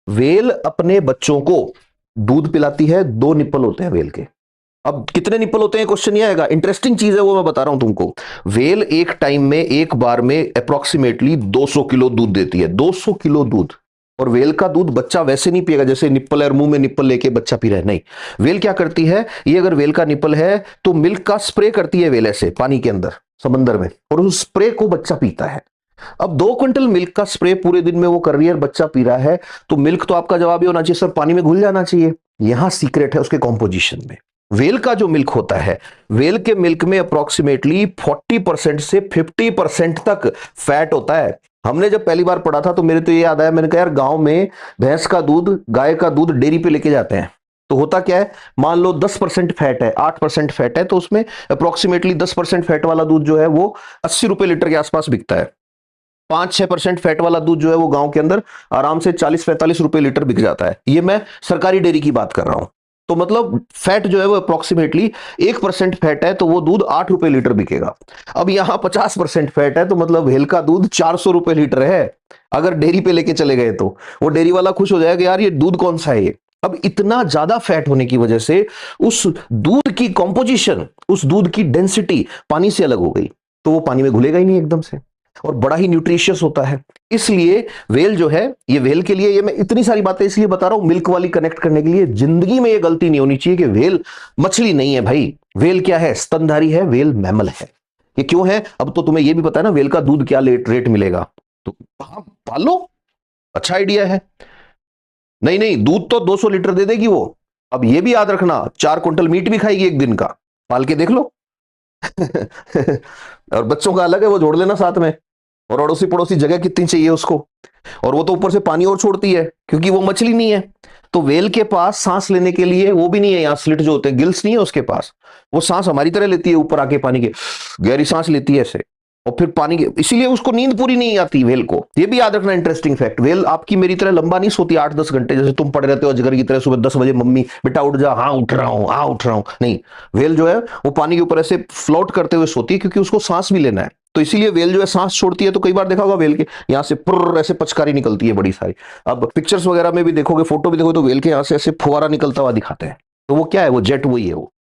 Well अपने बच्चों को दूध पिलाती है, 2 निप्पल होते हैं वेल के। अब कितने निप्पल होते हैं क्वेश्चन ये आएगा। इंटरेस्टिंग चीज है वो मैं बता रहा हूं तुमको। वेल एक टाइम में, एक बार में अप्रोक्सीमेटली 200 किलो दूध देती है, 200 किलो दूध। और वेल का दूध बच्चा वैसे नहीं पिएगा जैसे निप्पल है, मुंह में निप्पल लेके बच्चा पी रहा है, नहीं। वेल क्या करती है, ये अगर वेल का निप्पल है तो मिल्क का स्प्रे करती है वेल ऐसे पानी के अंदर, समंदर में, और उस स्प्रे को बच्चा पीता है। अब 2 क्विंटल मिल्क का स्प्रे पूरे दिन में वो कर रही है और बच्चा पी रहा है, तो मिल्क तो आपका जवाब ही होना चाहिए सर पानी में घुल जाना चाहिए। यहां सीक्रेट है उसके कॉम्पोजिशन में। वेल का जो मिल्क होता है, वेल के मिल्क में अप्रोक्सीमेटली 40% से 50% तक फैट होता है। हमने जब पहली बार पढ़ा था तो मेरे तो ये याद आया, मैंने कहा यार गांव में भैंस का दूध, गाय का दूध डेयरी पे लेके जाते हैं तो होता क्या है, मान लो 10% फैट है, 8% फैट है, तो उसमें अप्रोक्सीमेटली 10% फैट वाला दूध जो है वो 80 रुपए लीटर के आसपास बिकता है। 5-6% फैट वाला दूध जो है वो गांव के अंदर आराम से 40-45 रुपए लीटर बिक जाता है। ये मैं सरकारी डेयरी की बात कर रहा हूं। तो मतलब फैट जो है वो अप्रोक्सीमेटली 1% फैट है तो वो दूध 8 रुपए लीटर बिकेगा। अब यहां 50% फैट है तो मतलब भेल का दूध 400 रुपए लीटर है। अगर डेयरी पे लेके चले गए तो वो डेयरी वाला खुश हो जाएगा, यार ये दूध कौन सा है ये। अब इतना ज्यादा फैट होने की वजह से उस दूध की कॉम्पोजिशन, उस दूध की डेंसिटी पानी से अलग हो गई, तो वो पानी में घुलेगा ही नहीं एकदम से, और बड़ा ही न्यूट्रिशियस होता है। इसलिए वेल जो है, ये वेल के लिए, ये मैं इतनी सारी बातें इसलिए बता रहा हूं मिल्क वाली कनेक्ट करने के लिए। जिंदगी में ये गलती नहीं होनी चाहिए कि वेल मछली नहीं है भाई। वेल क्या है, स्तनधारी है, वेल मैमल है। ये क्यों है, अब तो तुम्हें ये भी पता है ना वेल का दूध क्या रेट मिलेगा, तो हाँ पालो, अच्छा आइडिया है। नहीं नहीं, दूध तो 200 लीटर दे देगी वो। अब ये भी याद रखना 4 क्विंटल मीट भी खाएगी एक दिन का, पाल के देख लो। और बच्चों का अलग है, वो जोड़ लेना साथ में। और अड़ोसी पड़ोसी जगह कितनी चाहिए उसको, और वो तो ऊपर से पानी और छोड़ती है क्योंकि वो मछली नहीं है। तो वेल के पास सांस लेने के लिए वो भी नहीं है, यहां स्लिट जो होते हैं, गिल्स नहीं है उसके पास। वो सांस हमारी तरह लेती है, ऊपर आके पानी के गहरी सांस लेती है ऐसे, और फिर पानी के, इसीलिए उसको नींद पूरी नहीं आती वेल को। ये भी याद रखना इंटरेस्टिंग फैक्ट। वेल आपकी मेरी तरह लंबा नहीं सोती 8-10 घंटे, जैसे तुम पड़े रहते हो अजगर की तरह, सुबह 10 बजे मम्मी बेटा उठ जा, हाँ उठ रहा हूं, हाँ उठ रहा हूं, नहीं। वेल जो है वो पानी के ऊपर ऐसे फ्लोट करते हुए सोती है क्योंकि उसको सांस भी लेना है। तो इसीलिए वेल जो है सांस छोड़ती है, तो कई बार देखा होगा वेल के यहां से पुर्र ऐसे पचकारी निकलती है बड़ी सारी। अब पिक्चर्स वगैरह में भी देखोगे, फोटो भी देखोगे, तो वेल के यहां से ऐसे फुवारा निकलता हुआ दिखाते हैं। तो वो क्या है, वो जेट वही है वो।